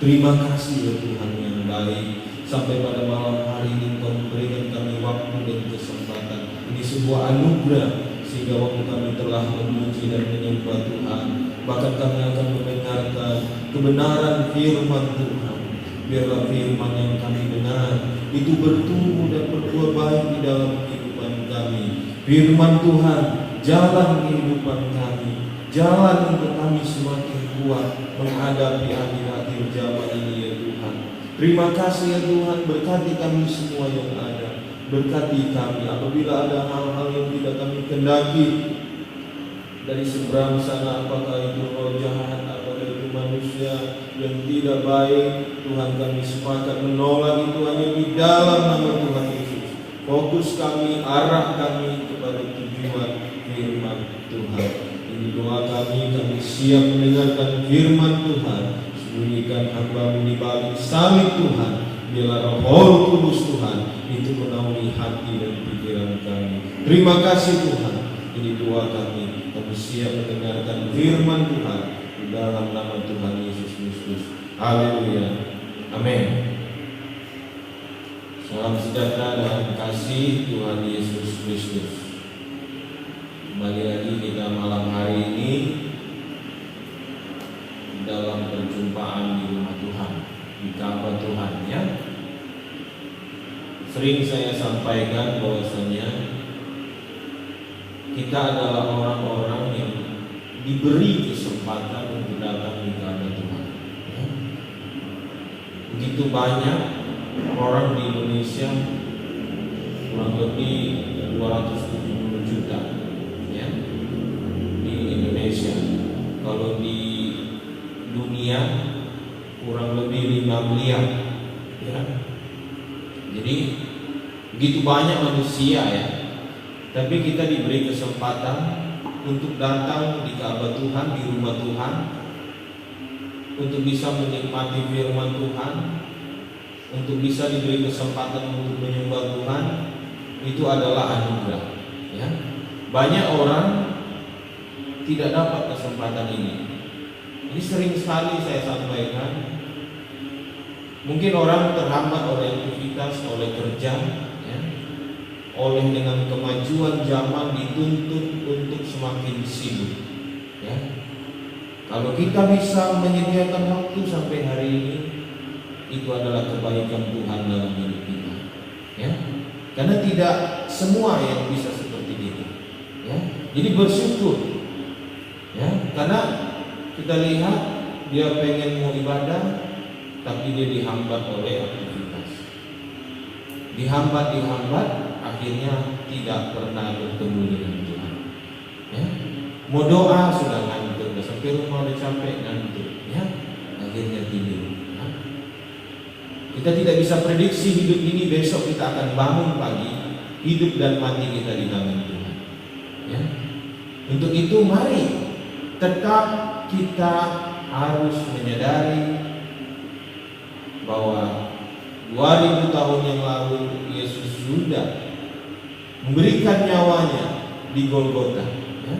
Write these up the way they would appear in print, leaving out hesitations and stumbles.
Terima kasih ya Tuhan yang baik. Sampai pada malam hari ini Engkau memberikan kami waktu dan kesempatan. Ini sebuah anugerah sehingga waktu kami telah memuji dan menyembah Tuhan. Bahkan kami akan mendengarkan kebenaran firman Tuhan. Biarlah firman yang kami dengar itu bertumbuh dan berbuah baik di dalam kehidupan kami. Firman Tuhan, jalan kehidupan kami, jalan untuk kami semakin kuat menghadapi akhir-akhir zaman ini ya Tuhan. Terima kasih ya Tuhan, berkati kami semua yang ada. Berkati kami apabila ada hal-hal yang tidak kami kendaki dari seberang sana, apakah itu roh jahat, apakah itu manusia yang tidak baik. Tuhan, kami sepakat menolak itu hanya di dalam nama Tuhan Yesus. Fokus kami, arah kami kepada tujuan firman Tuhan. Ini doa kami siap mendengarkan firman Tuhan. Sembunyikan hamba-Mu di balik salib Tuhan. Biarlah Roh Kudus Tuhan itu menaungi hati dan pikiran kami. Terima kasih Tuhan. Ini doa kami siap mendengarkan firman Tuhan di dalam nama Tuhan Yesus Kristus. Haleluya. Amin. Salam sejahtera dan kasih Tuhan Yesus Kristus. Kembali lagi kita malam hari ini dalam perjumpaan di rumah Tuhan, di kamar Tuhan ya. Sering saya sampaikan bahwasanya kita adalah orang-orang yang diberi kesempatan untuk datang di kamar Tuhan ya. Begitu banyak orang di Indonesia, kurang lebih 270 juta ya, di Indonesia. Kalau di dunia kurang lebih 5 miliar ya. Jadi begitu banyak manusia ya. Tapi kita diberi kesempatan untuk datang di Ka'bah Tuhan, di rumah Tuhan, untuk bisa menikmati firman Tuhan, untuk bisa diberi kesempatan untuk menyembah Tuhan. Itu adalah anugerah ya. Banyak orang tidak dapat kesempatan ini. Ini sering sekali saya sampaikan. Mungkin orang terhambat oleh aktivitas, oleh kerja ya, oleh dengan kemajuan zaman dituntut untuk semakin sibuk ya. Kalau kita bisa menyediakan waktu sampai hari ini, itu adalah kebaikan Tuhan dalam hidup kita ya. Karena tidak semua yang bisa seperti itu ya. Jadi bersyukur ya, karena kita lihat dia pengen mau ibadah, tapi dia dihambat oleh aktivitas, dihambat, akhirnya tidak pernah bertemu dengan Tuhan ya. Mau doa sudah ngantuk, sampai rumah udah capek, ngantuk ya, akhirnya tidur ya. Kita tidak bisa prediksi hidup ini besok kita akan bangun pagi hidup dan mati kita di tangan Tuhan. Ya. Untuk itu mari tetap kita harus menyadari bahwa 2000 tahun yang lalu Yesus sudah memberikan nyawanya di Golgota, ya,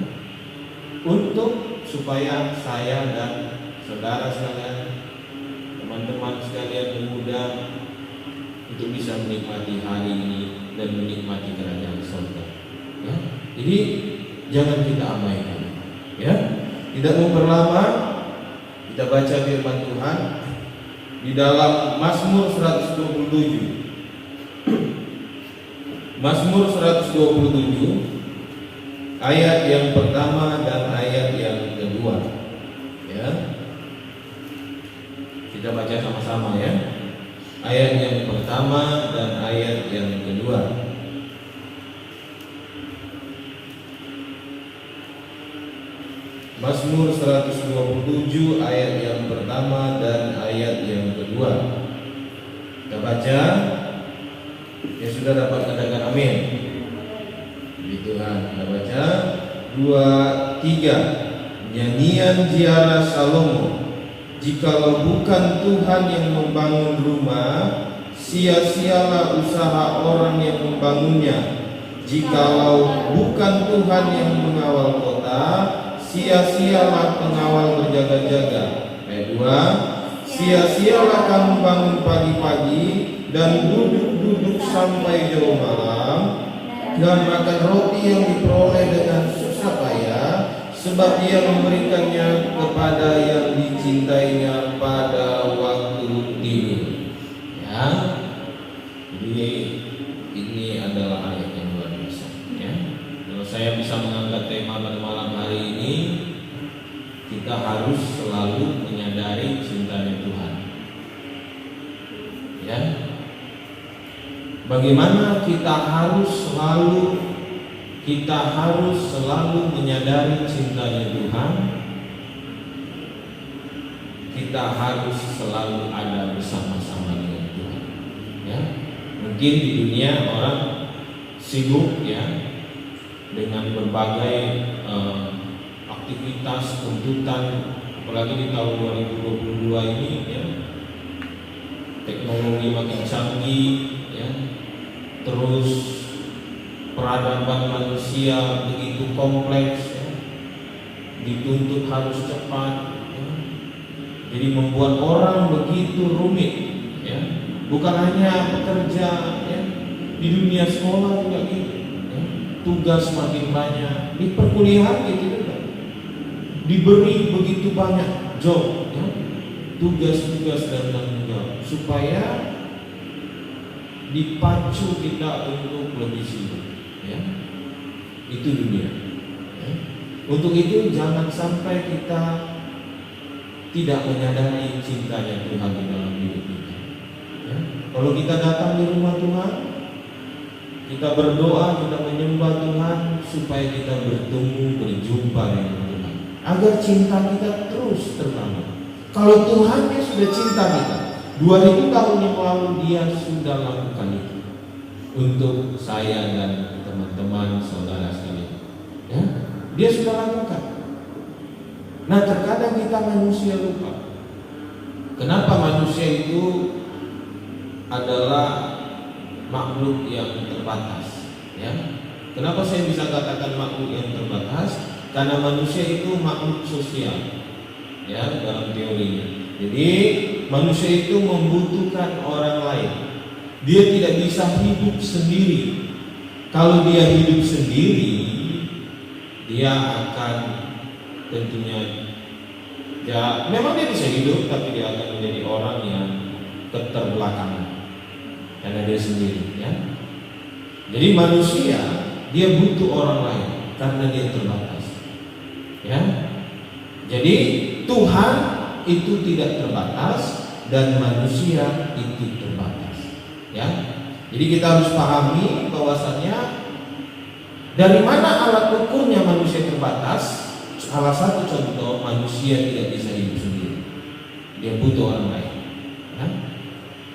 untuk supaya saya dan saudara sekalian, teman-teman sekalian pemuda, untuk bisa menikmati hari ini dan menikmati kerajaan surga. Ya. Jadi jangan kita abaikan. Ya. Tidak memperlama, kita baca firman Tuhan di dalam Mazmur 127. Mazmur 127 ayat yang pertama dan ayat yang kedua. Ya. Kita baca sama-sama ya. Ayat yang pertama dan ayat yang kedua. Mazmur 127 ayat yang pertama dan ayat yang kedua. Kita baca. Ya, sudah dapat katakan amin. Puji Tuhan. Kita baca 2, 3. Nyanyian ziarah Salomo. Jikalau bukan Tuhan yang membangun rumah, sia-sialah usaha orang yang membangunnya. Jikalau bukan Tuhan yang mengawal kota, sia-sialah pengawal berjaga-jaga. Ayat 2. Sia-sialah kamu bangun pagi-pagi dan duduk-duduk sampai jauh malam, dan makan roti yang diperoleh dengan susah payah, sebab Dia memberikannya kepada yang dicintainya pada waktu tidur. Ya, jadi ini adalah ayat yang luar biasa. Ya, kalau saya bisa mengangkat tema pada malam hari ini, kita harus selalu menyadari cintanya Tuhan. Ya, bagaimana kita harus selalu menyadari cintanya Tuhan. Kita harus selalu ada bersama-sama dengan Tuhan. Ya, mungkin di dunia orang sibuk ya dengan berbagai aktivitas tuntutan, apalagi di tahun 2022 ini ya, teknologi makin canggih ya, terus peradaban manusia begitu kompleks ya, dituntut harus cepat ya. Jadi membuat orang begitu rumit ya. Bukan hanya pekerja ya, di dunia sekolah juga gitu ya. Tugas makin banyak, di perkuliahan gitu juga diberi begitu banyak job ya, tugas-tugas dan tanggung jawab, supaya dipacu kita untuk lebih sibuk ya. Itu dunia ya. Untuk itu jangan sampai kita tidak menyadari cintanya Tuhan di dalam hidup kita ya. Kalau kita datang di rumah Tuhan, kita berdoa, kita menyembah Tuhan, supaya kita bertemu, berjumpa dengan Tuhan, agar cinta kita terus terbangun. Kalau Tuhan dia sudah cinta kita, 2000 tahun yang lalu Dia sudah lakukan itu untuk saya dan teman-teman saudara sekalian ya. Dia sudah lakukan. Nah, terkadang kita manusia lupa. Kenapa manusia itu adalah makhluk yang terbatas ya. Kenapa saya bisa katakan makhluk yang terbatas? Karena manusia itu makhluk sosial ya, dalam teorinya. Jadi manusia itu membutuhkan orang lain. Dia tidak bisa hidup sendiri. Kalau dia hidup sendiri, dia akan tentunya ya, memang dia bisa hidup, tapi dia akan menjadi orang yang keterbelakangan karena dia sendiri ya. Jadi manusia dia butuh orang lain karena dia terbatas ya. Jadi Tuhan itu tidak terbatas dan manusia itu terbatas ya. Jadi kita harus pahami bahwasannya dari mana alat ukurnya manusia terbatas. Salah satu contoh, manusia tidak bisa hidup sendiri, dia butuh orang lain ya?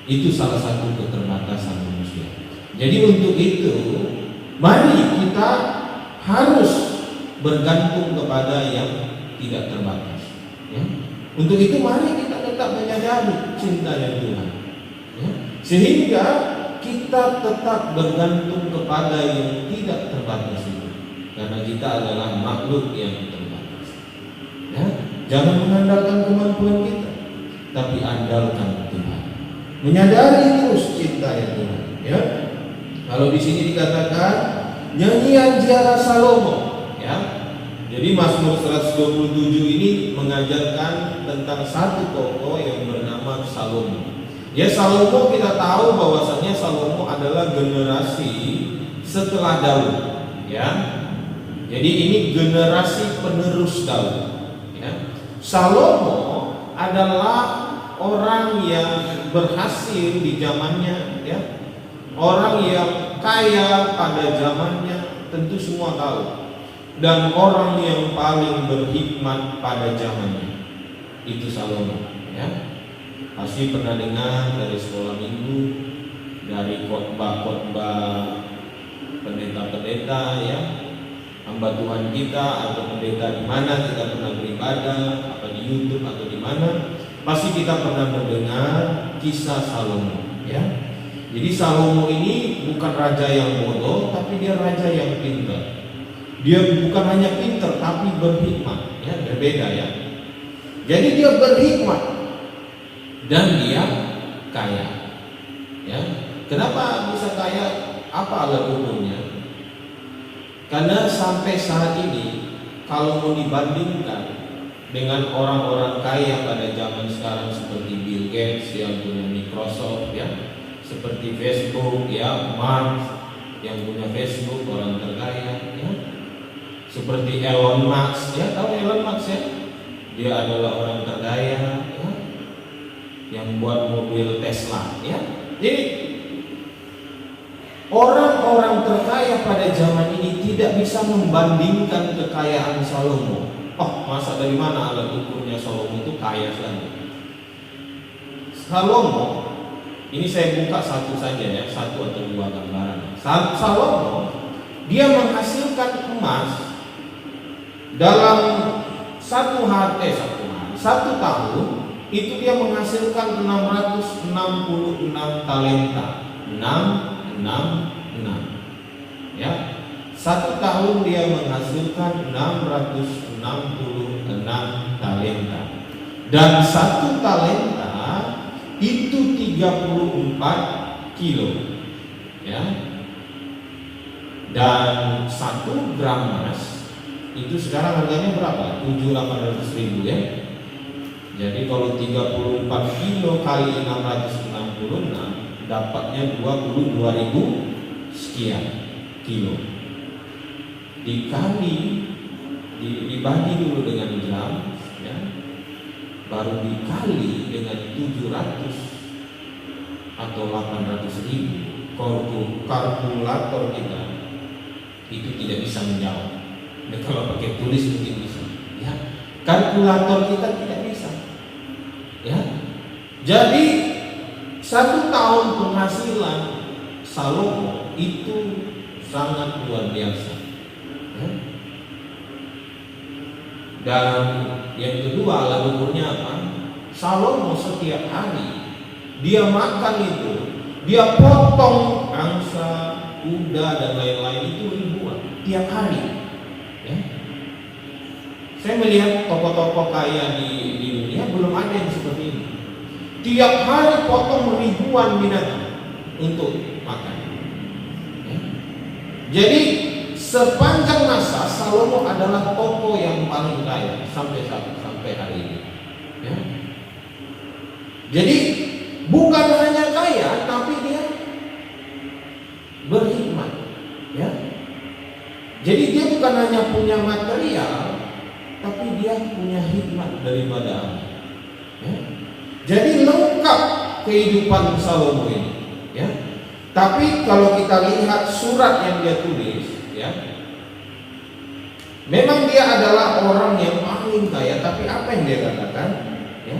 Itu salah satu keterbatasan manusia. Jadi untuk itu Mari kita harus bergantung kepada yang tidak terbatas. Ya. Untuk itu mari kita tetap menyadari cintanya Tuhan. Ya. Sehingga kita tetap bergantung kepada yang tidak terbatas itu. Karena kita adalah makhluk yang terbatas. Ya. Jangan mengandalkan kemampuan kita, tapi andalkan Tuhan. Menyadari terus cinta yang Tuhan. Ya. Kalau di sini dikatakan nyanyian ziarah Salomo, ya. Jadi Mazmur 127 ini mengajarkan tentang satu tokoh yang bernama Salomo. Ya, Salomo kita tahu bahwasanya Salomo adalah generasi setelah Daud, ya. Jadi ini generasi penerus Daud, ya. Salomo adalah orang yang berhasil di zamannya, ya. Orang yang kaya pada zamannya, tentu semua tahu. Dan orang yang paling berhikmat pada zamannya itu Salomo, ya. Pasti pernah dengar dari sekolah minggu, dari khotbah-khotbah pendeta-pendeta, ya, hamba Tuhan kita atau pendeta di mana kita pernah beribadah, apa di YouTube atau di mana, pasti kita pernah mendengar kisah Salomo, ya. Jadi Salomo ini bukan raja yang bodoh, tapi dia raja yang pintar. Dia bukan hanya pintar tapi berhikmat, ya, berbeda, ya. Jadi dia berhikmat dan dia kaya, ya. Kenapa bisa kaya? Apa alat ukurnya? Karena sampai saat ini kalau mau dibandingkan dengan orang-orang kaya pada zaman sekarang seperti Bill Gates yang punya Microsoft, ya, seperti Facebook, ya, Mark yang punya Facebook, orang terkaya, ya. Seperti Elon Musk, ya, tahu Elon Musk, ya? Dia adalah orang terkaya, ya, yang buat mobil Tesla, ya. Jadi orang-orang terkaya pada zaman ini tidak bisa membandingkan kekayaan Salomo. Oh, masa dari mana alat ukurnya Salomo itu kaya sekali? Salomo, ini saya buka satu saja, ya, satu atau dua gambaran. Salomo dia menghasilkan emas dalam satu tahun itu dia menghasilkan 666 talenta. 666, ya. Satu tahun dia menghasilkan 666 talenta. Dan satu talenta itu 34 kilo, ya. Dan 1 gram emas itu sekarang harganya berapa? 700-800 ribu, ya. Jadi kalau 34 kilo kali 666 dapatnya 22.000 sekian kilo. Dibagi dulu dengan jam, ya. Baru dikali dengan 700 atau 800.000. Kalkulator kita itu tidak bisa menjawab. Dan kalau pakai tulis mungkin bisa, ya. Kalkulator kita tidak bisa, ya. Jadi 1 tahun penghasilan Salomo itu sangat luar biasa, ya. Dan yang kedua alat ukurnya apa? Salomo setiap hari dia makan itu, dia potong angsa, kuda dan lain-lain itu ribuan tiap hari, ya. Saya melihat toko-toko kaya di dunia belum ada yang seperti ini. Tiap hari potong ribuan binatang untuk makan, ya. Jadi sepanjang masa Salomo adalah tokoh yang paling kaya sampai hari ini, ya. Jadi bukan hanya kaya tapi dia berhikmat, ya. Jadi dia bukan hanya punya material tapi dia punya hikmat daripada Allah, ya. Jadi lengkap kehidupan Salomo ini, ya. Tapi kalau kita lihat surat yang dia tulis, ya, memang dia adalah orang yang paling kaya. Tapi apa yang dia katakan, ya?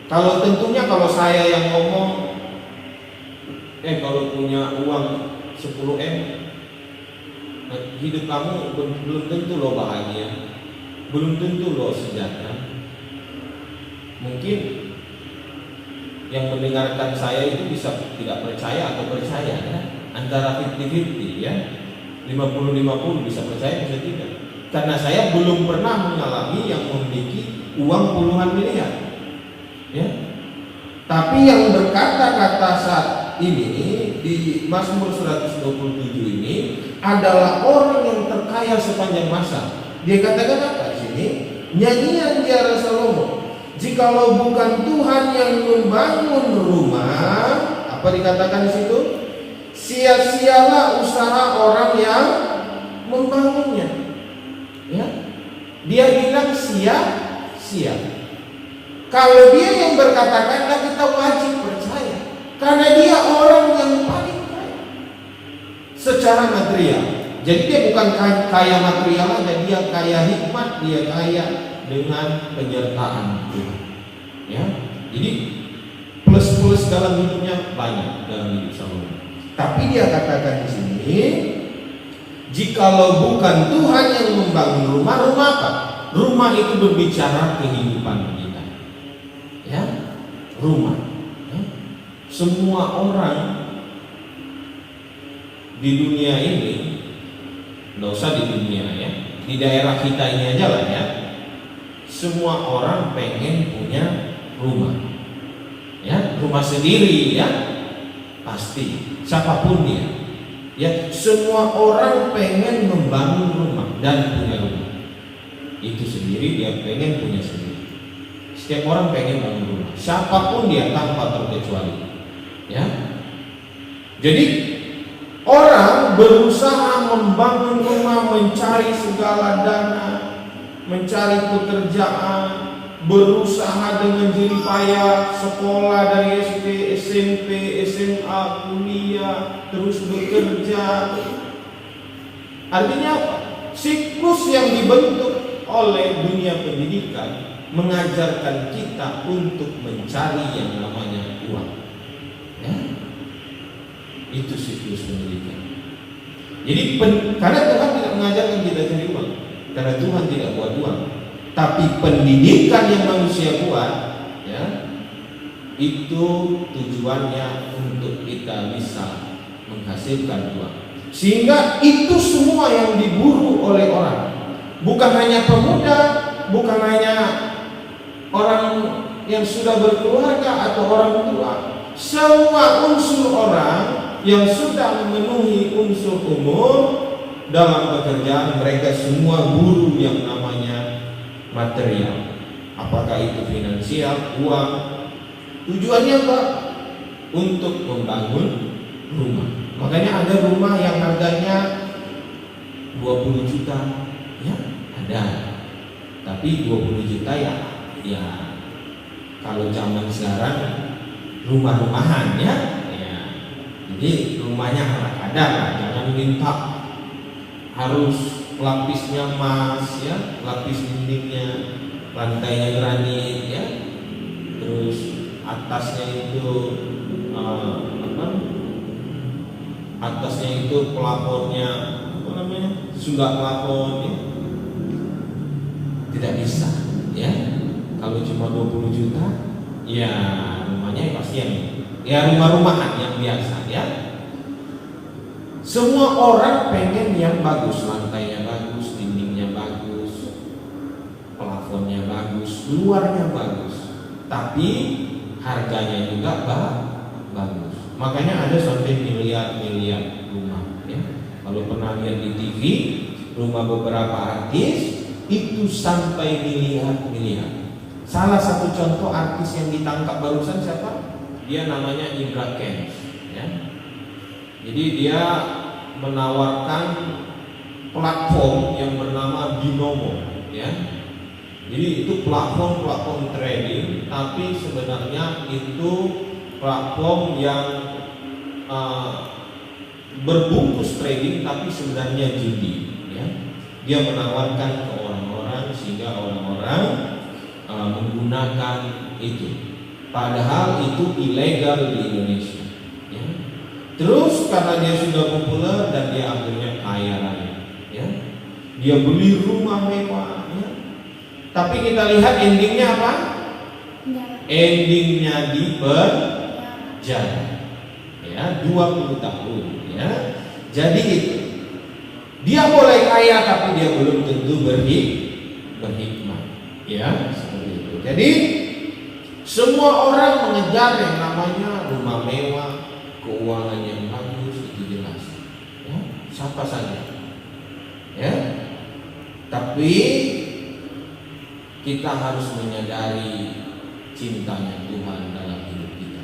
Kalau tentunya kalau saya yang ngomong, kalau punya uang 10 M, hidup kamu belum tentu lo bahagia, belum tentu lo sejahtera. Mungkin yang mendengarkan saya itu bisa tidak percaya atau percaya, ya, antara 50-50, ya, 50-50, bisa percaya bisa tidak. Karena saya belum pernah mengalami yang memiliki uang puluhan miliar, ya. Tapi yang berkata-kata saat ini di Mazmur 127 ini adalah orang yang terkaya sepanjang masa. Dia katakan apa di sini? Nyanyian Ziarah Salomo. Jikalau bukan Tuhan yang membangun rumah, apa dikatakan di situ? Sia-sialah usaha orang yang membangunnya. Ya, dia bilang sia-sia. Kalau dia yang berkata-kata, kita wajib percaya, karena dia orang yang paling kaya secara material. Jadi dia bukan kaya material aja, dia kaya hikmat, dia kaya dengan penyertaan Tuhan. Ya, jadi plus-plus dalam hidupnya banyak dalam hidup Salomo. Tapi dia katakan di sini, jikalau bukan Tuhan yang membangun rumah, rumah apa? Rumah itu berbicara kehidupan kita. Ya, rumah. Ya. Semua orang di dunia ini, nggak usah di dunia, ya, di daerah kita ini aja lah, ya. Semua orang pengen punya rumah, ya, rumah sendiri, ya, pasti, siapapun dia, ya, semua orang pengen membangun rumah dan punya rumah. Itu sendiri dia pengen punya sendiri. Setiap orang pengen bangun rumah, siapapun dia tanpa terkecuali, ya. Jadi orang berusaha membangun rumah, mencari segala dana, mencari pekerjaan, berusaha dengan jerih payah, sekolah dari SD, SMP, SMA, kuliah, terus bekerja. Artinya apa? Siklus yang dibentuk oleh dunia pendidikan mengajarkan kita untuk mencari yang namanya uang. Ya? Itu siklus pendidikan. Jadi karena Tuhan tidak mengajarkan kita cari uang, karena Tuhan tidak buat uang. Tapi pendidikan yang manusia buat, ya, itu tujuannya untuk kita bisa menghasilkan uang. Sehingga itu semua yang diburu oleh orang. Bukan hanya pemuda, bukan hanya orang yang sudah berkeluarga atau orang tua. Semua unsur orang yang sudah memenuhi unsur umur dalam pekerjaan, mereka semua buru yang namanya material. Apakah itu finansial, uang. Tujuannya apa? Untuk membangun rumah. Makanya ada rumah yang harganya 20 juta, ya, ada. Tapi 20 juta ya kalau zaman sekarang rumah-rumahan, ya. Jadi rumahnya ada lah, jangan minta harus lapisnya emas, ya, lapis dindingnya, lantainya granit, ya, terus atasnya itu atasnya itu pelapornya apa namanya, sudah plafon, ya. Tidak bisa, ya. Kalau cuma 20 juta, ya rumahnya pasti yang, ya, rumah-rumahan yang biasa, ya. Semua orang pengen yang bagus, lantainya bagus, dindingnya bagus, plafonnya bagus, luarnya bagus, tapi harganya juga bagus. Makanya ada sampai miliar-miliar rumah, ya. Kalau pernah lihat di TV, rumah beberapa artis itu sampai miliar-miliar. Salah satu contoh artis yang ditangkap barusan siapa? Dia namanya Indra Kents, ya. Jadi dia menawarkan platform yang bernama Binomo, ya. Jadi itu platform trading, tapi sebenarnya itu platform yang berbungkus trading, tapi sebenarnya judi, ya. Dia menawarkan ke orang-orang sehingga orang-orang menggunakan itu. Padahal itu ilegal di Indonesia, ya. Terus karena dia sudah populer dan dia akhirnya kaya raya. dia beli rumah mewah, ya. Tapi kita lihat endingnya apa? Endingnya dipenjara, ya, 20 tahun, ya. Jadi itu, dia boleh kaya tapi dia belum tentu berhikmat, ya, seperti itu. Jadi semua orang mengejar yang namanya rumah mewah, keuangan yang bagus, itu jelas, ya, siapa saja, ya. Tapi kita harus menyadari cintanya Tuhan dalam hidup kita,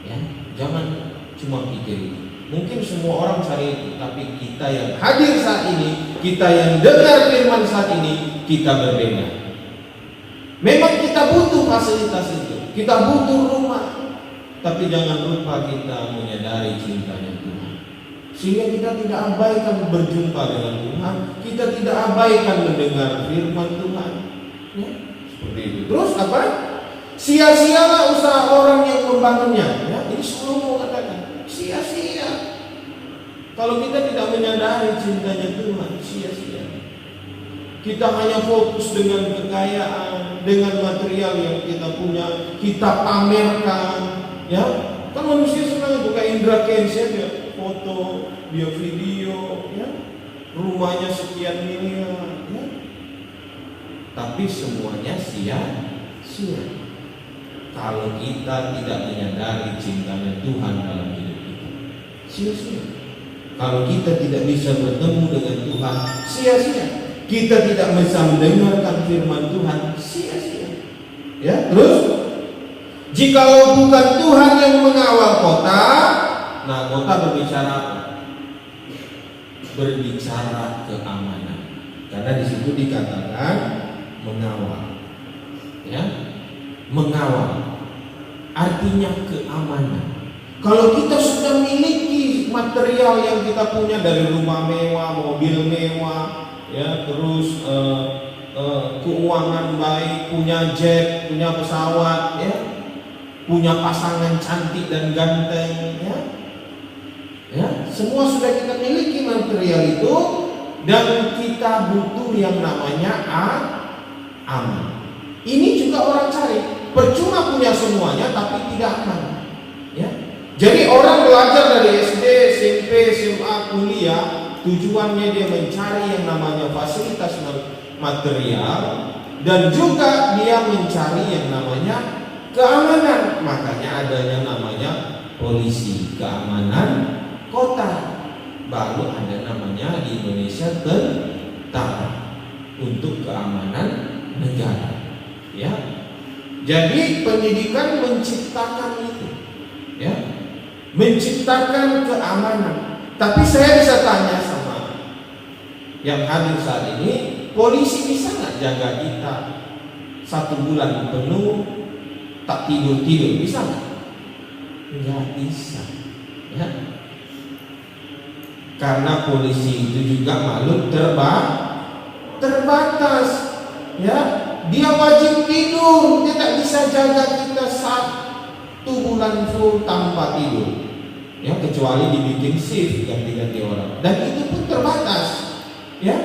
ya. Jangan cuma pikir itu. Mungkin semua orang cari itu, tapi kita yang hadir saat ini, kita yang dengar firman saat ini, kita berbeda. Memang kita butuh fasilitas itu, kita butuh rumah, tapi jangan lupa kita menyadari cintanya Tuhan, sehingga kita tidak abaikan berjumpa dengan Tuhan, kita tidak abaikan mendengar firman Tuhan, ya, seperti itu. Terus apa? Sia-sialah usaha orang yang membangunnya, ya. Ini Salomo katakan, sia-sia. Kalau kita tidak menyadari cintanya Tuhan, sia-sia. Kita hanya fokus dengan kekayaan, dengan material yang kita punya, kita pamerkan, ya. Kan manusia senang itu, kayak Indra Kents, ya, dia foto, dia video, ya. Rumahnya sekian miliar, ya. Tapi semuanya sia-sia kalau kita tidak menyadari cintanya Tuhan dalam hidup kita. Sia-sia. Kalau kita tidak bisa bertemu dengan Tuhan, sia-sia. Kita tidak bisa mendengarkan firman Tuhan, sia-sia. Ya, terus jikalau bukan Tuhan yang mengawal kota, nah kota berbicara apa? Berbicara keamanan. Karena di situ dikatakan mengawal. Ya, mengawal artinya keamanan. Kalau kita sudah miliki material yang kita punya dari rumah mewah, mobil mewah, ya, terus keuangan baik, punya jet, punya pesawat, ya, punya pasangan cantik dan ganteng, ya, ya, semua sudah kita miliki material itu, dan kita butuh yang namanya aman. Ini juga orang cari. Percuma punya semuanya tapi tidak aman, ya. Jadi orang belajar dari SD, SMP, SMA, kuliah, tujuannya dia mencari yang namanya fasilitas material, dan juga dia mencari yang namanya keamanan. Makanya adanya namanya polisi, keamanan kota. Baru ada namanya di Indonesia tentara untuk keamanan negara, ya. Jadi pendidikan menciptakan itu, ya, menciptakan keamanan. Tapi saya bisa tanya sama yang hadir saat ini, polisi bisa nggak jaga kita 1 bulan penuh tak tidur, bisa nggak? Nggak bisa, ya. Karena polisi itu juga makhluk terbatas, ya. Dia wajib tidur, dia tak bisa jaga kita 1 bulan full tanpa tidur, ya, kecuali dibikin shift ganti-ganti orang, dan itu pun terbatas, ya,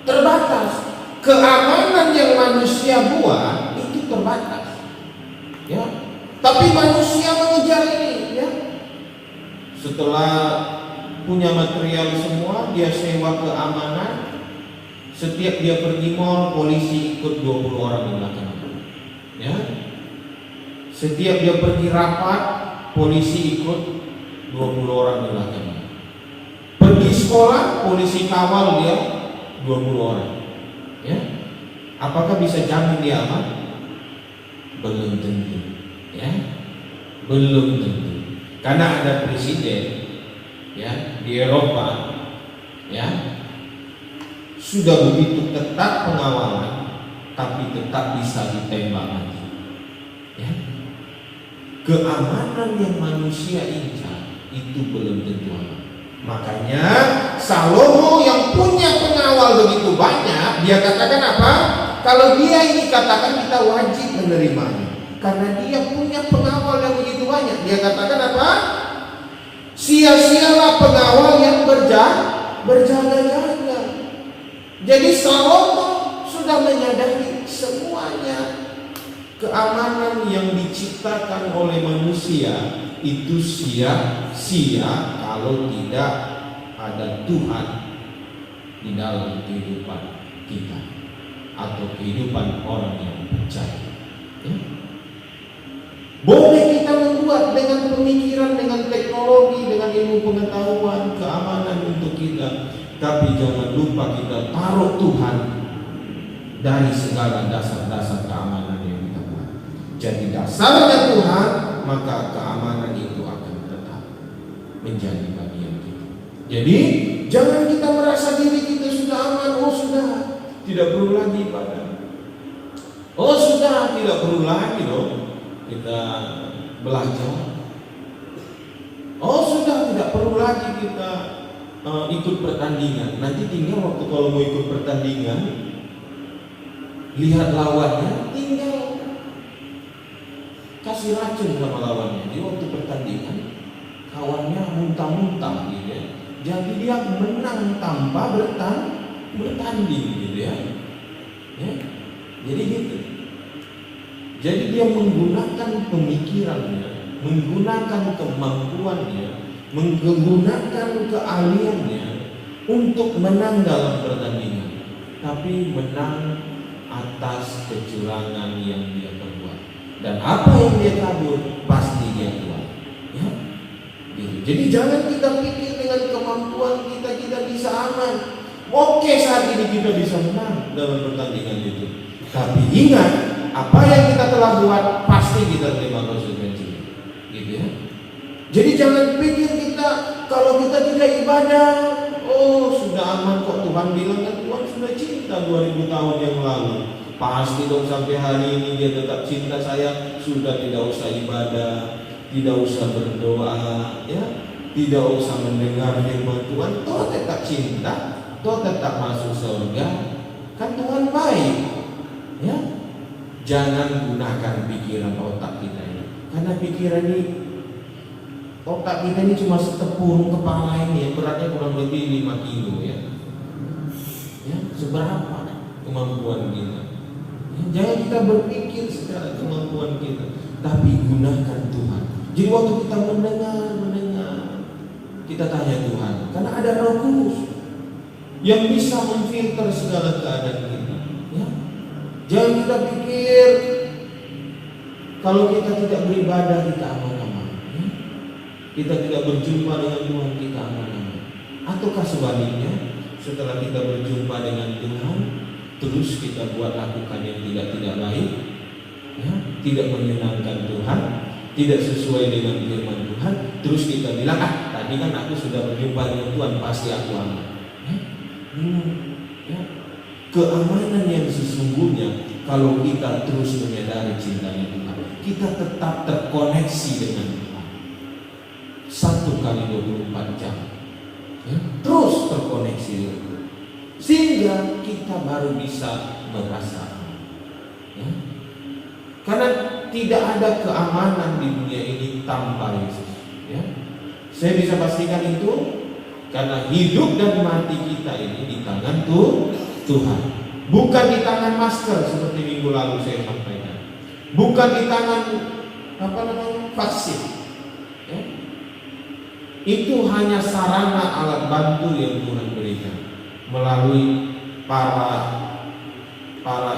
terbatas. Keamanan yang manusia buat itu terbatas, ya. Tapi manusia mengejar ini, ya. Setelah punya material semua, dia sewa keamanan. Setiap dia pergi mall, polisi ikut 20 orang di belakang, ya. Setiap dia pergi rapat, polisi ikut 20 orang di belakang. Pergi sekolah, polisi kawal dia 20 orang, ya. Apakah bisa jamin dia aman? Belum tentu, ya. Belum tentu. Karena ada presiden, ya, di Eropa, ya, sudah begitu ketat pengawalan, tapi tetap bisa ditembak mati, ya. Keamanan yang manusia incar itu belum tentu aman. Makanya Salomo yang punya pengawal begitu banyak, dia katakan apa? Kalau dia ini katakan kita wajib menerimanya, karena dia punya pengawal yang begitu banyak. Dia katakan apa? Sia-sialah pengawal yang berjaga-jaga. Jadi Salomo sudah menyadari semuanya keamanan yang diciptakan oleh manusia itu sia-sia kalau tidak ada Tuhan di dalam kehidupan kita atau kehidupan orang yang percaya. Ya. Boleh kita membuat dengan pemikiran, dengan teknologi, dengan ilmu pengetahuan, keamanan untuk kita, tapi jangan lupa kita taruh Tuhan dari segala dasar-dasar keamanan yang kita buat. Jadi dasarnya Tuhan, maka keamanan itu akan tetap menjadi bagian kita. Jadi jangan kita merasa diri kita sudah aman. Oh sudah, tidak perlu lagi ibadah. Oh sudah, tidak perlu lagi loh kita belajar. Oh sudah, tidak perlu lagi kita ikut pertandingan. Nanti tinggal waktu kalau mau ikut pertandingan, lihat lawannya, tinggal kasih racun sama lawannya. Di waktu pertandingan kawannya muntah-muntah gitu ya. Jadi dia menang tanpa bertanding gitu ya. Jadi gitu. Jadi dia menggunakan pemikirannya, menggunakan kemampuannya, menggunakan keahliannya untuk menang dalam pertandingan. Tapi menang atas kecurangan yang dia perbuat. Dan apa yang dia tabur pasti dia tuai. Ya? Gitu. Jadi jangan kita pikir dengan kemampuan kita bisa aman. Oke, saat ini kita bisa menang dalam pertandingan itu. Tapi ingat, apa yang kita telah buat pasti kita terima konsekuensinya. Gitu ya. Jadi jangan pikir kita kalau kita tidak ibadah, oh sudah aman kok, Tuhan bilang kan Tuhan sudah cinta 2000 tahun yang lalu. Pasti dong sampai hari ini dia tetap cinta saya. Sudah tidak usah ibadah, tidak usah berdoa, ya, tidak usah mendengar firman Tuhan. Tuhan tetap cinta, Tuhan tetap masuk surga. Kan Tuhan baik, ya. Jangan gunakan pikiran otak kita ini, karena pikiran ini, otak kita ini cuma setepung kepala ini, yang beratnya kurang lebih 5 kilo ya. Ya, seberapa kemampuan kita? Ya, jangan kita berpikir secara kemampuan kita, tapi gunakan Tuhan. Jadi waktu kita mendengar, kita tanya Tuhan, karena ada Roh Kudus yang bisa memfilter segala keadaan kita. Ya. Jangan kita pikir kalau kita tidak beribadah kita aman-aman, ya. Kita tidak berjumpa dengan Tuhan kita aman-aman. Ataukah sebaliknya, setelah kita berjumpa dengan Tuhan, terus kita buat lakukan yang tidak baik, ya, tidak menyenangkan Tuhan, tidak sesuai dengan firman Tuhan, terus kita bilang, tadi kan aku sudah berjumpa dengan Tuhan, pasti aku aman. Ya. Keamanan yang sesungguhnya kalau kita terus menyadari cintanya Tuhan, kita tetap terkoneksi dengan Tuhan 1 kali 24 jam, ya, terus terkoneksi dengan Tuhan, sehingga kita baru bisa merasa aman, ya. Karena tidak ada keamanan di dunia ini tanpa Yesus, ya. Saya bisa pastikan itu karena hidup dan mati kita ini di tangan Tuhan, bukan di tangan masker seperti minggu lalu saya sampaikan, bukan di tangan vaksin, ya. Itu hanya sarana alat bantu yang Tuhan berikan melalui para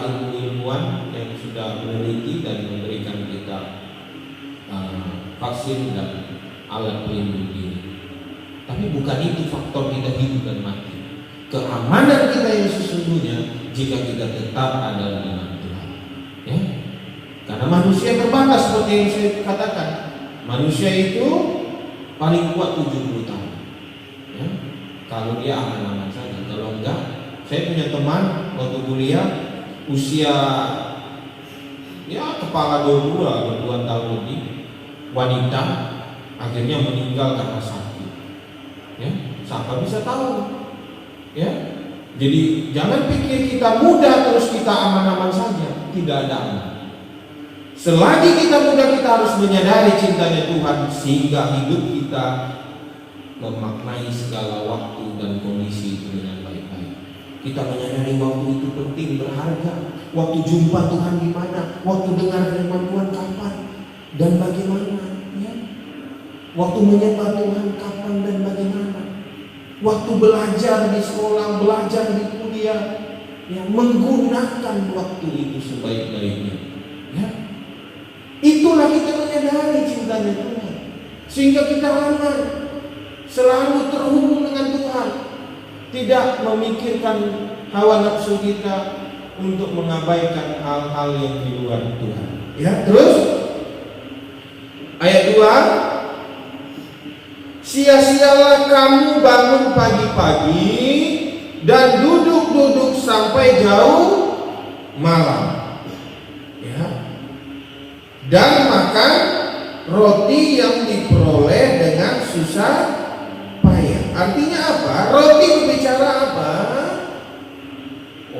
ilmuwan yang sudah meneliti dan memberikan kita vaksin dan alat pelindung diri. Tapi bukan itu faktor kita hidup dan mati. Keamanan kita yang sesungguhnya jika kita tetap ada dengan Tuhan, ya. Karena manusia terbatas seperti yang saya katakan. Manusia itu paling kuat 70 tahun, ya. Kalau dia aman-aman saja. Kalau enggak, saya punya teman waktu kuliah usia ya kepala 22 tahun lebih, wanita, akhirnya meninggal karena sakit. Ya, siapa bisa tahu? Ya, jadi jangan pikir kita muda terus kita aman-aman saja. Tidak ada aman. Selagi kita muda, kita harus menyadari cintanya Tuhan sehingga hidup kita memaknai segala waktu dan kondisi itu dengan baik-baik. Kita menyadari waktu itu penting, berharga. Waktu jumpa Tuhan di mana? Waktu dengar firman Tuhan kapan dan bagaimana? Ya. Waktu menyembah Tuhan kapan dan bagaimana? Waktu belajar di sekolah, belajar di kuliah, ya, menggunakan waktu itu sebaik-baiknya. Ya. Itulah kita menyadari cintanya Tuhan, sehingga kita aman, selalu terhubung dengan Tuhan, tidak memikirkan hawa nafsu kita untuk mengabaikan hal-hal yang di luar Tuhan. Ya, terus ayat 2, sia-sialah kamu bangun pagi-pagi dan duduk-duduk sampai jauh malam. Ya. Dan makan roti yang diperoleh dengan susah payah. Artinya apa? Roti berbicara apa?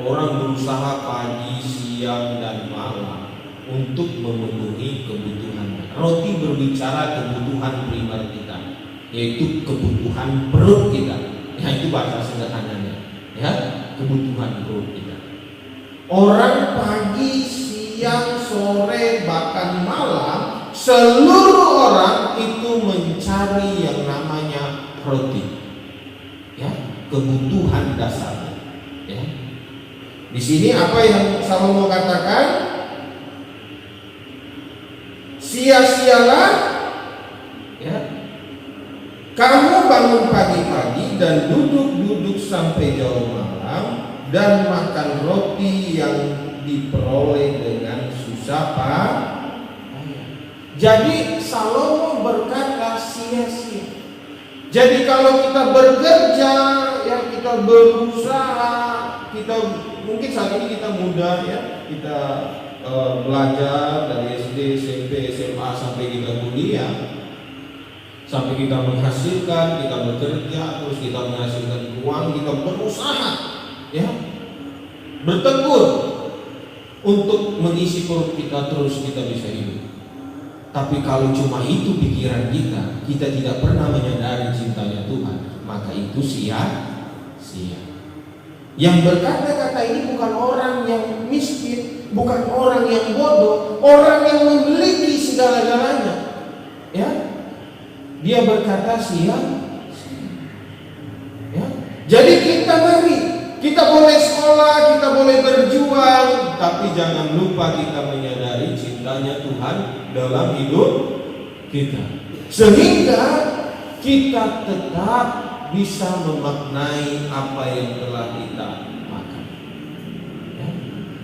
Orang berusaha pagi, siang, dan malam untuk memenuhi kebutuhan. Roti berbicara kebutuhan primer kita, yaitu kebutuhan perut kita. Ya, itu bahasa sederhananya. Ya, kebutuhan perut kita. Orang pagi, siang, sore, bahkan malam, seluruh orang itu mencari yang namanya roti. Ya, kebutuhan dasarnya. Ya. Di sini apa yang Salomo katakan? Sia-sialah, ya, kamu bangun pagi-pagi dan duduk-duduk sampai jauh malam dan makan roti yang diperoleh dengan susah payah. Jadi Salomo berkata sia-sia. Jadi kalau kita bekerja, ya, kita berusaha, kita mungkin saat ini kita muda, ya, kita belajar dari SD, SMP, SMA sampai kita kuliah, sampai kita menghasilkan, kita bekerja, terus kita menghasilkan uang, kita berusaha, ya, bertekun untuk mengisi perut kita, terus kita bisa hidup. Tapi kalau cuma itu pikiran kita, kita tidak pernah menyadari cintanya Tuhan, maka itu sia-sia. Yang berkata-kata ini bukan orang yang miskin, bukan orang yang bodoh, orang yang memiliki segala-galanya. Ya, dia berkata sia-sia. Ya. Jadi kita boleh sekolah, kita boleh berjuang, tapi jangan lupa kita menyadari cintanya Tuhan dalam hidup kita, sehingga kita tetap bisa memaknai apa yang telah kita makan. Ya.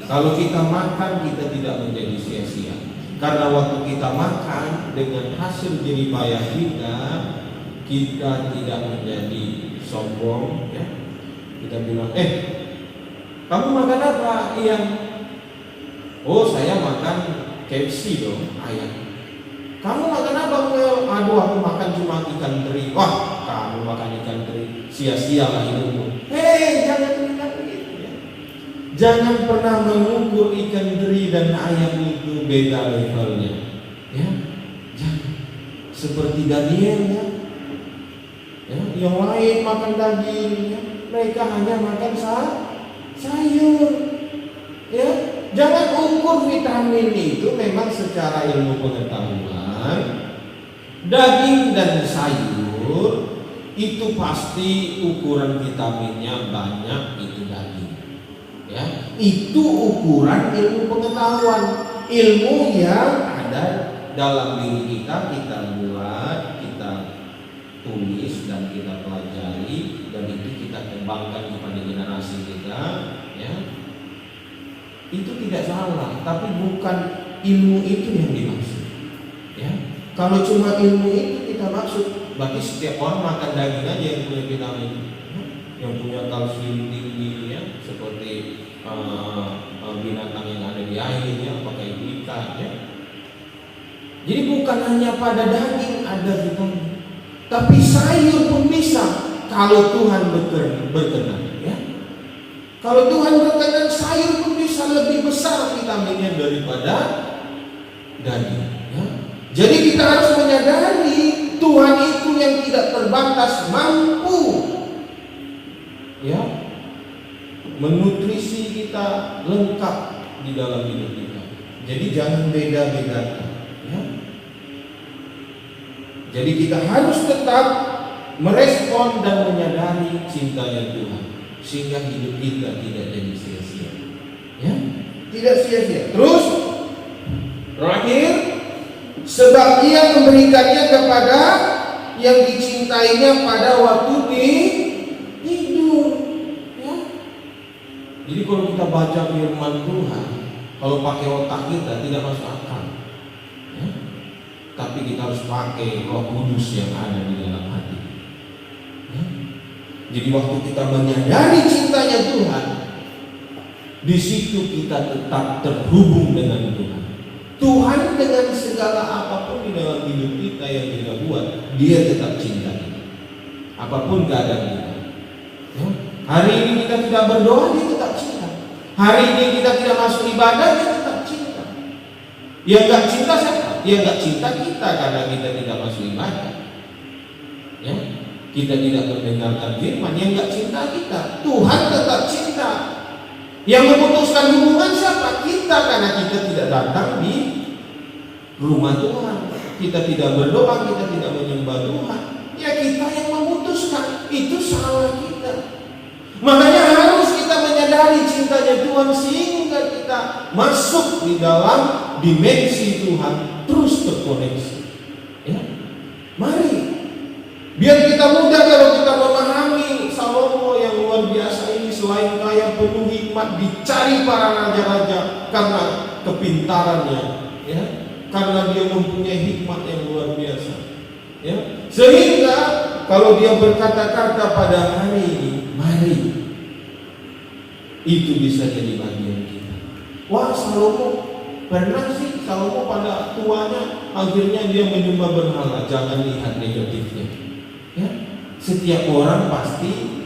Kalau kita makan, kita tidak menjadi sia-sia, karena waktu kita makan dengan hasil jerih payah kita tidak menjadi sombong. Ya. Kita bilang, kamu makan apa? Iya. Oh, saya makan KFC dong, ayam. Kamu makan apa? Aduh, aku makan cuma ikan teri. Wah, kamu makan ikan teri, sia-sia lah hidupmu. Jangan begitu, ya. Jangan pernah mengukur ikan teri dan ayam itu beda levelnya. Ya, jangan. Seperti Daniel, ya. Yang lain makan daging, ya. Mereka hanya makan sayur. Ya, jangan ukur vitamin itu memang secara ilmu pengetahuan. Daging dan sayur itu pasti ukuran vitaminnya banyak, itu daging. Ya, itu ukuran ilmu pengetahuan, ilmu yang ada dalam diri kita buat, kita tulis dan kita pelajari, dan itu kita kembangkan kepada generasi kita. Ya, itu tidak salah, tapi bukan ilmu itu yang dimaksud. Ya, kalau cuma ilmu itu kita maksud, berarti setiap orang makan daging aja yang punya vitamin, yang punya kalsium tinggi, ya, seperti binatang yang ada di air, ya, apakah itu ikan, ya. Jadi bukan hanya pada daging ada vitamin, tapi sayur pun bisa kalau Tuhan berkenan. Ya. Kalau Tuhan berkenan, sayur pun bisa lebih besar vitaminnya daripada daging. Ya. Jadi kita harus menyadari Tuhan itu yang tidak terbatas mampu, ya, menutrisi kita lengkap di dalam hidup kita. Jadi jangan beda-bedakan, ya. Jadi kita harus tetap merespon dan menyadari cintanya Tuhan, sehingga hidup kita tidak jadi sia-sia, ya, tidak sia-sia. Terus terakhir, sebab Ia memberikannya kepada yang dicintainya pada waktu tidur, ya. Jadi kalau kita baca firman Tuhan, kalau pakai otak kita tidak masuk akal, ya. Tapi kita harus pakai Roh Kudus yang ada di dalam hati, ya. Jadi waktu kita menyadari cintanya Tuhan, di situ kita tetap terhubung dengan Tuhan. Tuhan dengan segala apapun di dalam hidup kita yang kita buat, Dia tetap cinta kita, apapun keadaan kita, ya. Hari ini kita tidak berdoa, Dia tetap cinta. Hari ini kita tidak masuk ibadah, Dia tetap cinta. Yang gak cinta siapa? Dia gak cinta kita karena kita tidak masuk ibadah, ya. Kita tidak mendengarkan firman. Yang gak cinta kita, Tuhan tetap cinta. Yang memutuskan hubungan siapa? Kita, karena kita tidak datang di rumah Tuhan, kita tidak berdoa, kita tidak menyembah Tuhan. Ya kita yang memutuskan, itu salah kita. Makanya harus kita menyadari cintanya Tuhan, sehingga kita masuk di dalam dimensi Tuhan, terus terkoneksi, ya. Mari, biar kita mudah kalau kita memahami Salomo yang luar biasa ini. Selain kaya penuh hikmat, dicari para raja-raja karena kepintarannya, ya, karena dia mempunyai hikmat yang luar biasa, ya. Sehingga kalau dia berkata-kata pada hari ini, mari, itu bisa jadi bagian kita. Wah, Salomo pernah sih, Salomo pada tuanya akhirnya dia menyembah berhala. Jangan lihat negatifnya, ya. Setiap orang pasti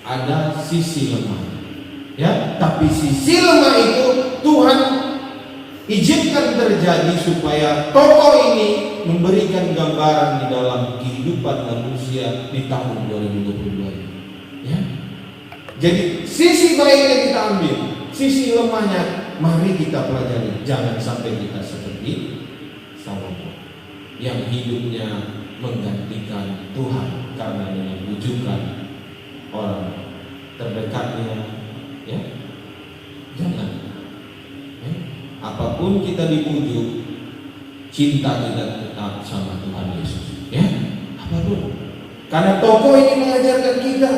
ada sisi lemah, ya. Tapi sisi lemah itu Tuhan izinkan terjadi supaya tokoh ini memberikan gambaran di dalam kehidupan manusia di tahun 2022, ya. Jadi sisi baiknya kita ambil, sisi lemahnya mari kita pelajari. Jangan sampai kita seperti Salomo yang hidupnya menggantikan Tuhan karena dengan bujukan orang terdekatnya, ya. Jangan, ya. Apapun kita dibujuk, cinta kita tetap sama Tuhan Yesus, ya. Apapun, karena tokoh ini mengajarkan kita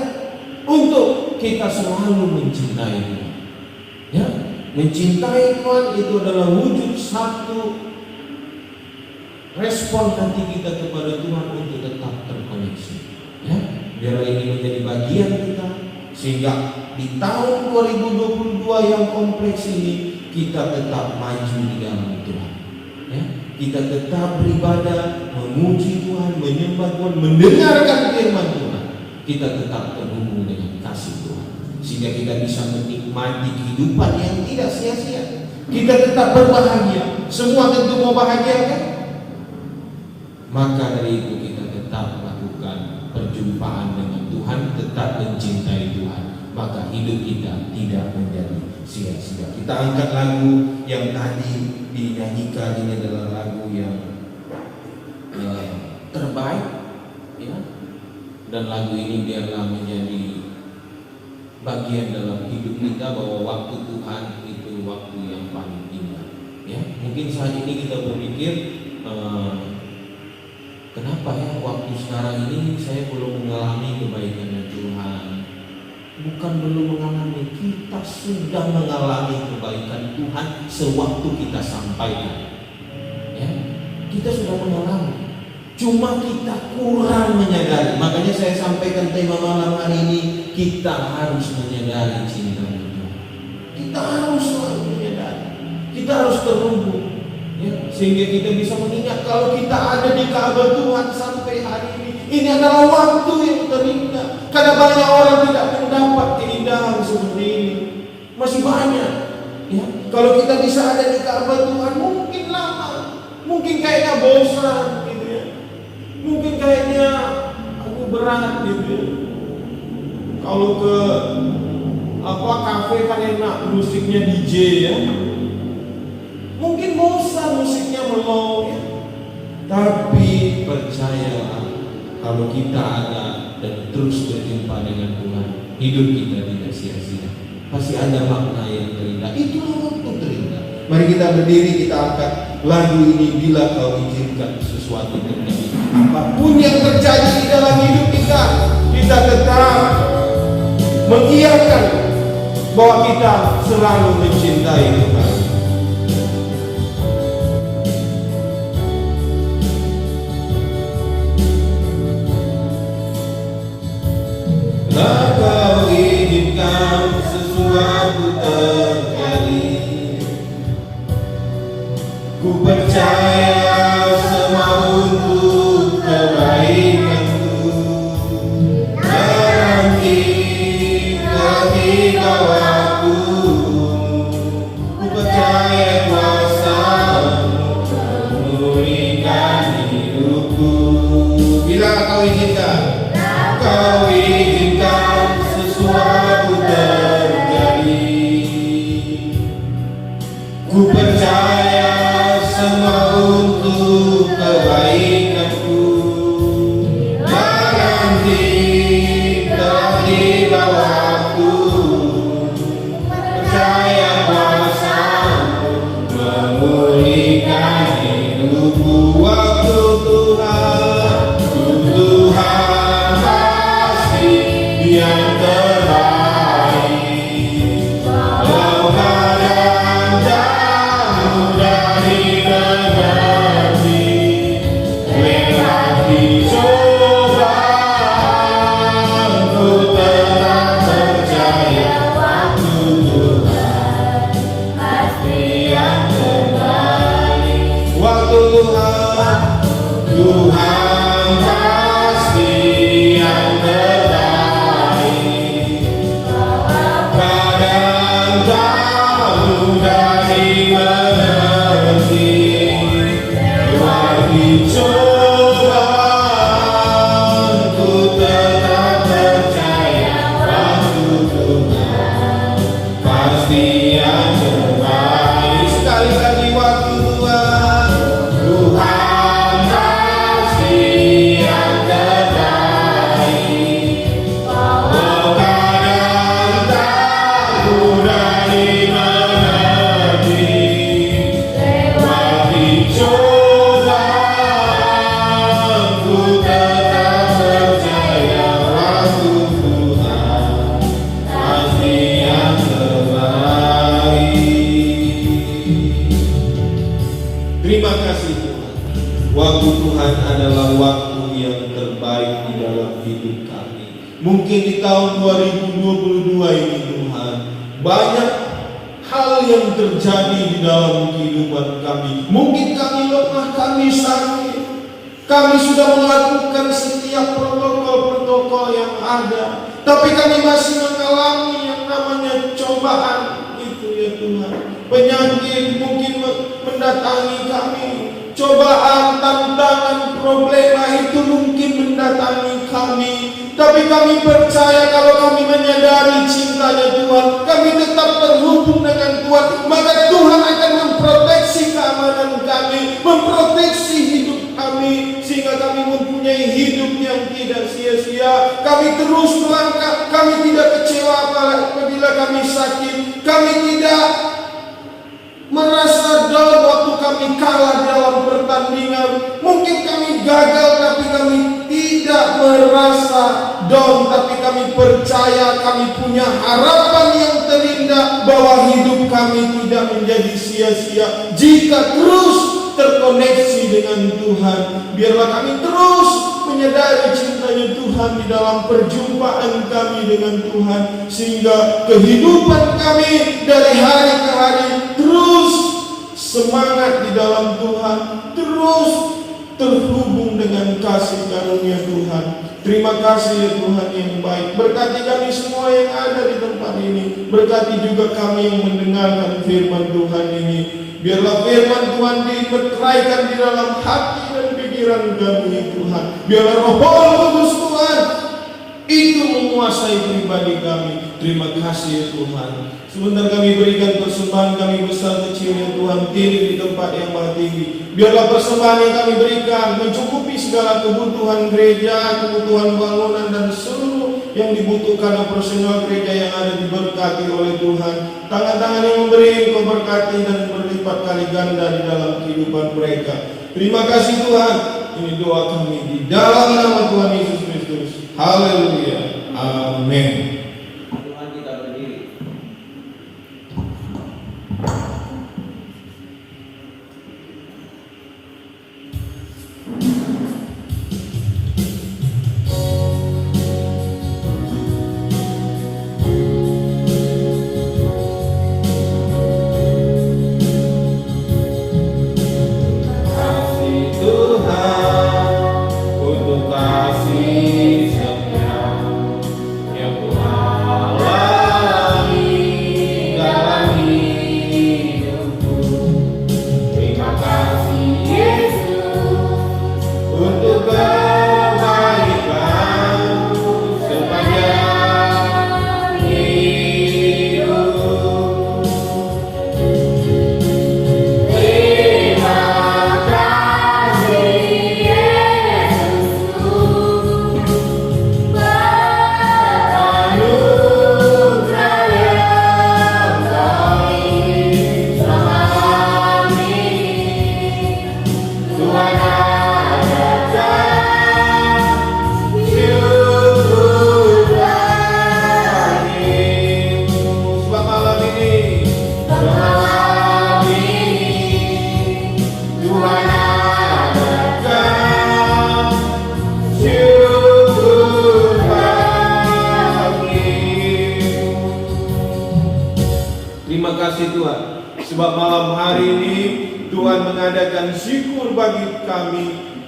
untuk kita selalu mencintai Tuhan, ya. Mencintai Tuhan itu adalah wujud satu respon hati kita kepada Tuhan untuk tetap terkoneksi, ya. Biar ini menjadi bagian kita, sehingga di tahun 2022 yang kompleks ini kita tetap maju di dalam Tuhan, ya. Kita tetap beribadah, memuji Tuhan, menyembah Tuhan, mendengarkan firman Tuhan. Kita tetap terhubung dengan kasih Tuhan, sehingga kita bisa menikmati kehidupan yang tidak sia-sia. Kita tetap berbahagia. Semua tentu mau bahagia, kan? Maka dari itu kita tetap lakukan perjumpaan dengan Tuhan, tetap mencintai Tuhan, maka hidup kita tidak menjadi sia-sia. Kita angkat lagu yang tadi dinyanyikan, ini adalah lagu yang terbaik, ya. Dan lagu ini biarlah menjadi bagian dalam hidup kita, bahwa waktu Tuhan itu waktu yang paling indah, ya. Mungkin saat ini kita berpikir, kenapa ya waktu sekarang ini saya belum mengalami kebaikan Tuhan? Bukan belum mengalami, kita sudah mengalami kebaikan Tuhan sewaktu kita sampaikan, ya. Kita sudah mengalami, cuma kita kurang menyadari. Makanya saya sampaikan tema malam hari ini, kita harus menyadari cinta Tuhan. Kita harus selalu menyadari, kita harus terhubung, ya, sehingga kita bisa mengingat kalau kita ada di Ka'bah Tuhan sampai hari ini. Ini adalah waktu yang terindah, karena banyak orang tidak mendapat keindahan seperti ini. Masih banyak, ya. Kalau kita bisa ada di Ka'bah Tuhan, mungkin lama, mungkin kayaknya bosan, gitu ya. Mungkin kayaknya aku berat, gitu ya. Kalau ke kafe kan enak, musiknya DJ ya. Mungkin bosan musiknya mellow ya. Tapi percayalah, kalau kita ada dan terus berjumpa dengan Tuhan, hidup kita tidak sia-sia. Pasti ada makna yang terindah. Itulah waktu terindah. Mari kita berdiri, kita angkat lagu ini, bila kau izinkan sesuatu terjadi. Apapun yang terjadi di dalam hidup kita, kita tetap mengiyakan bahwa kita selalu mencintai Tuhan. Bila kau izinkan sesuatu terjadi, ku percaya semua untuk kebaikanku. Nanti ketika waktu, ku percaya kuasa-Mu memulihkan hidupku. Bila kau izinkan, kau izinkan sesuatu terjadi, ku percaya semua untuk kebaikanku. Jangan tiba-tiba waktu, percaya kuasa-Mu memulihkan hidupku. Waktu Tuhan pasti yang terbaik. Walau keadaan jauh dari mengerti, lewati cobaan, ku tetap percaya waktu Tuhan pasti yang terbaik. Waktu Tuhan pasti yang terbaik. Kadang jauh dari mengerti, lewati cobaan, ku tetap percaya waktu Tuhan pasti yang terbaik. Sekali lagi, waktu Tuhan pasti yang terbaik. Walau kadang jauh dari mengerti, lewati cobaan, ku tetap percaya waktu Tuhan pasti yang terbaik. Terima kasih Tuhan. Waktu Tuhan adalah waktu yang terbaik di dalam hidup kami. Mungkin di tahun 2022 ini Tuhan, banyak hal yang terjadi di dalam kehidupan kami. Mungkin kami lemah, kami sakit. Kami sudah melakukan setiap protokol-protokol yang ada, tapi kami masih mengalami yang namanya cobaan itu ya Tuhan. Penyakit mungkin mendatangi kami. Cobaan, tantangan, problema itu mungkin mendatangi kami. Tapi kami percaya kalau kami menyadari cintanya Tuhan, kami tetap terhubung dengan Tuhan, maka Tuhan akan memproteksi keamanan kami, memproteksi hidup kami, sehingga kami mempunyai hidup yang tidak sia-sia. Kami terus melangkah, kami tidak kecewa apabila kami sakit, kami tidak merasa down waktu kami kalah dalam pertandingan. Mungkin kami gagal, tapi kami tidak merasa down, tapi kami percaya kami punya harapan yang terindah bahwa hidup kami tidak menjadi sia-sia jika terus terkoneksi dengan Tuhan. Biarlah kami terus menyadari cintanya Tuhan di dalam perjumpaan kami dengan Tuhan, sehingga kehidupan kami dari hari ke hari terus semangat di dalam Tuhan, terus terhubung dengan kasih karunia Tuhan. Terima kasih ya Tuhan yang baik. Berkati kami semua yang ada di tempat ini. Berkati juga kami yang mendengarkan firman Tuhan ini. Biarlah firman Tuhan diberkaikan di dalam hati dan pikiran kami ya Tuhan. Biarlah Roh Kudus Tuhan itu menguasai pribadi kami. Terima kasih ya Tuhan. Sebentar kami berikan persembahan kami besar kecil ya Tuhan, tinggi di tempat yang maha tinggi. Biarlah persembahan yang kami berikan mencukupi segala kebutuhan gereja, kebutuhan bangunan dan seluruh yang dibutuhkan operasional gereja yang ada, diberkati oleh Tuhan. Tangan-tangan yang memberi Engkau berkati dan berlipat kali ganda di dalam kehidupan mereka. Terima kasih Tuhan. Ini doa kami di dalam nama Tuhan Yesus Kristus. Haleluya. Amin. Terima kasih Tuhan, sebab malam hari ini Tuhan mengadakan syukur bagi kami,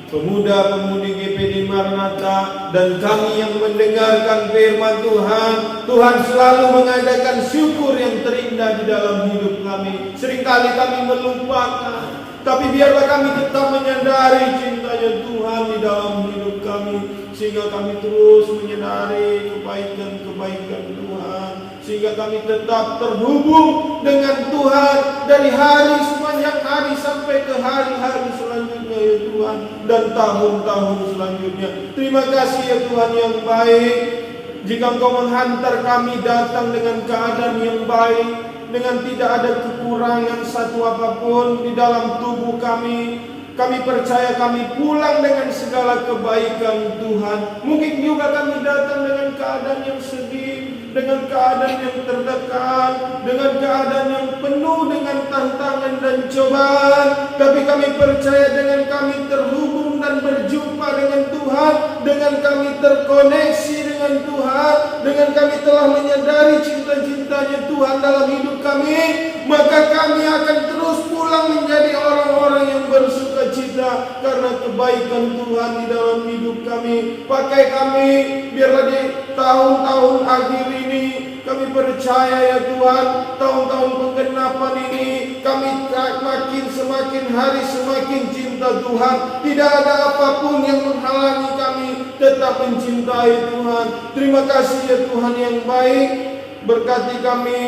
pemuda-pemudi GPD Maranatha, dan kami yang mendengarkan firman Tuhan. Tuhan selalu mengadakan syukur yang terindah di dalam hidup kami. Seringkali kami melupakan, tapi biarlah kami tetap menyadari cintanya Tuhan di dalam hidup kami, sehingga kami terus menyadari kebaikan-kebaikan Tuhan, sehingga kami tetap terhubung dengan Tuhan dari hari sepanjang hari sampai ke hari-hari selanjutnya ya Tuhan, dan tahun-tahun selanjutnya. Terima kasih ya Tuhan yang baik, jika Engkau menghantar kami datang dengan keadaan yang baik, dengan tidak ada kekurangan satu apapun di dalam tubuh kami. Kami percaya kami pulang dengan segala kebaikan Tuhan. Mungkin juga kami datang dengan keadaan yang sedih, dengan keadaan yang tertekan, dengan keadaan yang penuh dengan tantangan dan cobaan. Tapi kami percaya dengan kami terhubung dan berjumpa dengan Tuhan, dengan kami terkoneksi dengan Tuhan, dengan kami telah menyadari cinta-cintanya Tuhan dalam hidup kami, maka kami akan terus pulang menjadi orang-orang yang bersuka cita karena kebaikan Tuhan di dalam hidup kami. Pakai kami, biarlah di tahun-tahun akhir ini kami percaya ya Tuhan, tahun-tahun penggenapan ini kami semakin hari semakin cinta Tuhan. Tidak ada apapun yang menghalangi kami tetap mencintai Tuhan. Terima kasih ya Tuhan yang baik. Berkati kami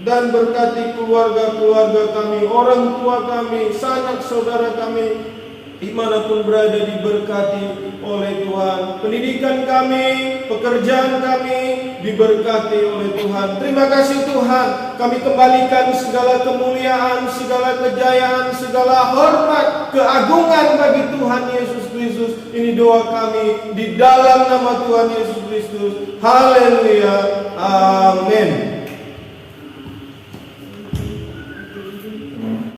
dan berkati keluarga-keluarga kami, orang tua kami, sanak saudara kami, dimanapun berada diberkati oleh Tuhan. Pendidikan kami, pekerjaan kami diberkati oleh Tuhan. Terima kasih Tuhan, kami kembalikan segala kemuliaan, segala kejayaan, segala hormat, keagungan bagi Tuhan Yesus Kristus. Ini doa kami di dalam nama Tuhan Yesus Kristus. Haleluya. Amin.